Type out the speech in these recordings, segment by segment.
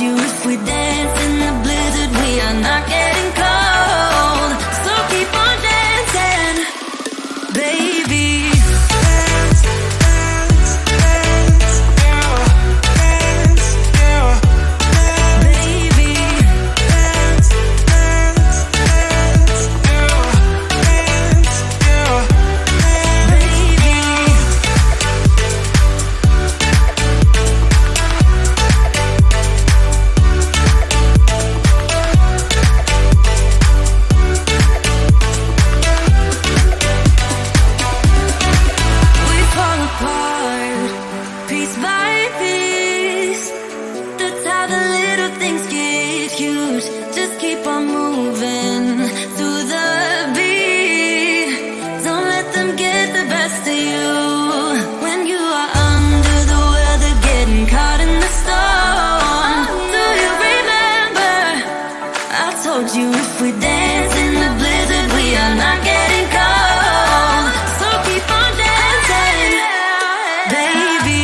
you if we dance in the blizzard, we are not getting cold. So keep on dancing, baby. You if we dance in the blizzard, we are not getting cold. So keep on dancing, baby.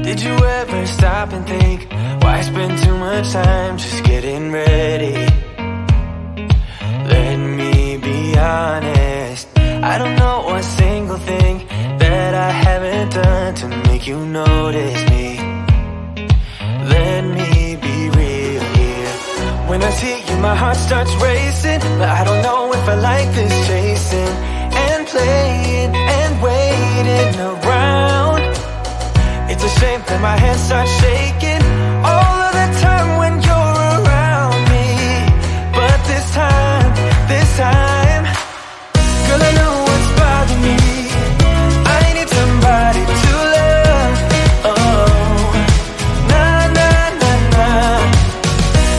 Did you ever stop and think, why spend too much time just getting ready? Let me be honest, I don't know a single thing that I haven't done to make you notice me. Let me be real here. When I see you, my heart starts racing, but I don't know if I like this chasing and playing and waiting around. It's a shame that my hands start shaking all of the time when you're around me. But this time, girl, I know what's bothering me. I need somebody to love. Oh, nah, nah, nah, nah.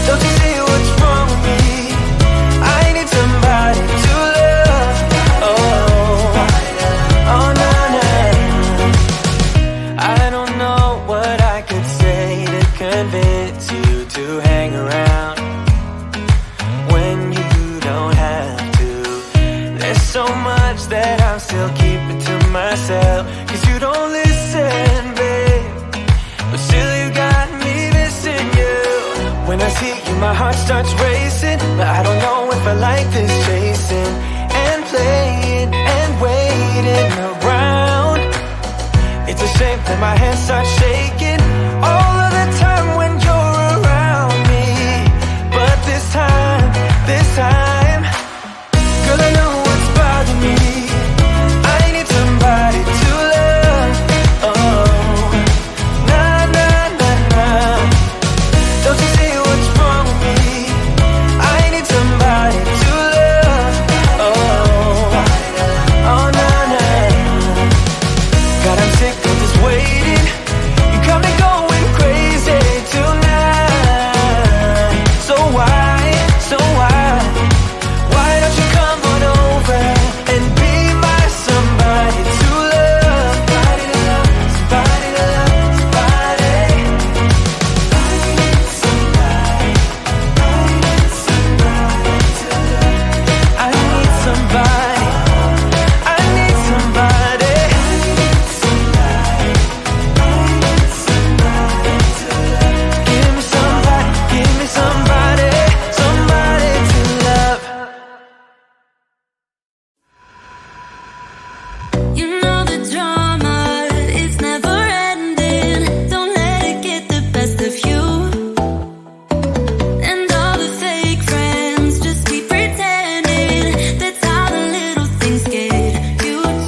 Don't you see what's wrong with me? I need somebody to love. Oh, oh, nah, nah. I don't know what I could say to convince you to hang around when you don't have to. There's so much that I'm still keeping to myself, 'cause you don't listen, babe. But still you got me missing you. When I see you, my heart starts racing, but I don't know if I like this chasing and playing and waiting around. It's a shame that my hands start shaking all of the time when you're around me. But this time, girl, I know what's bothering me. I need somebody to love. Oh, nah, nah, nah, nah. Don't you see what's wrong with me? I need somebody to love. Oh, oh, nah, nah. God, I'm sick of this waiting. You got me going crazy tonight. So why? Why don't you come on over and be my somebody to love? Somebody to love, somebody to love, somebody. I need somebody, I need somebody to love. I need somebody, I need somebody. I need somebody, I need somebody to love. Give me somebody, give me somebody, somebody to love. You know the drama, it's never ending. Don't let it get the best of you. And all the fake friends just keep pretending. That's how the little things get huge.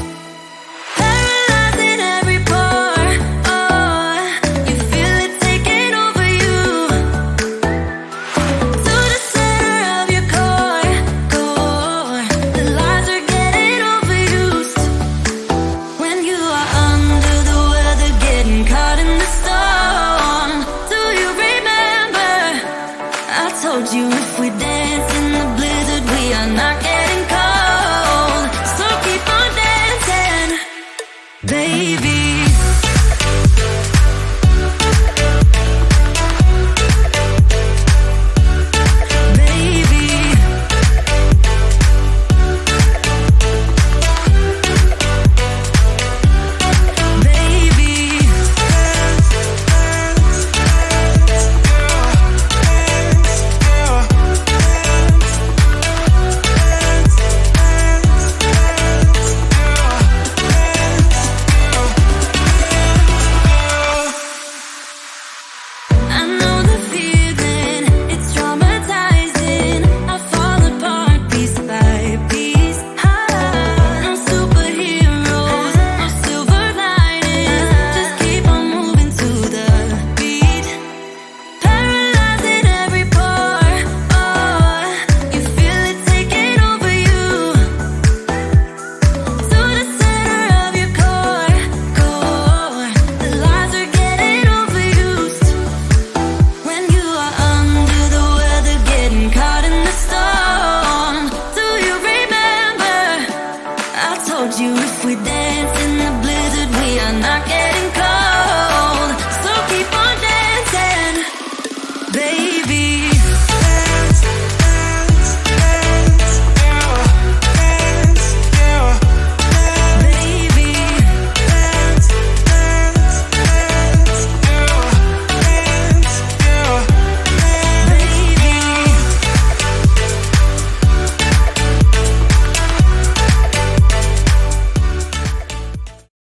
Paralyzing every pore. Oh, you feel it taking over you. To the center of your core. The lies are getting overused. When you are under the weather, getting caught in the storm. Do you remember? I told you if we dance in the blizzard, we are not getting cold. So keep on dancing, baby.